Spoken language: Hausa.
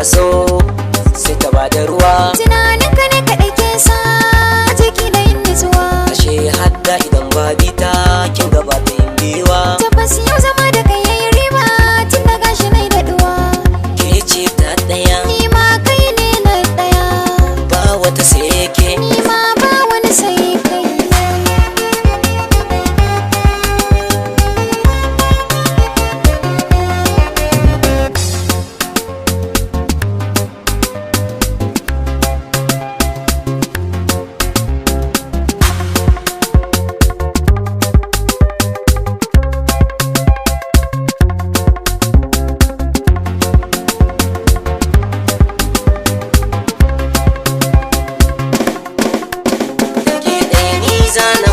so sai ta bada ruwa. Tunaninka ne kaɗai ke sa jiki da yin nutsuwa. Ashe hadda idan ba bita kin gaba ta yin biwa. Tabbas yau zama da kai yayi riba tun da gashi nai daɗuwa. Ke ce ta ɗaya Ni ma kai ne na ɗaya. ba wata sai ke. Ni ma ba wani sai kai. Ke ɗaya ni zana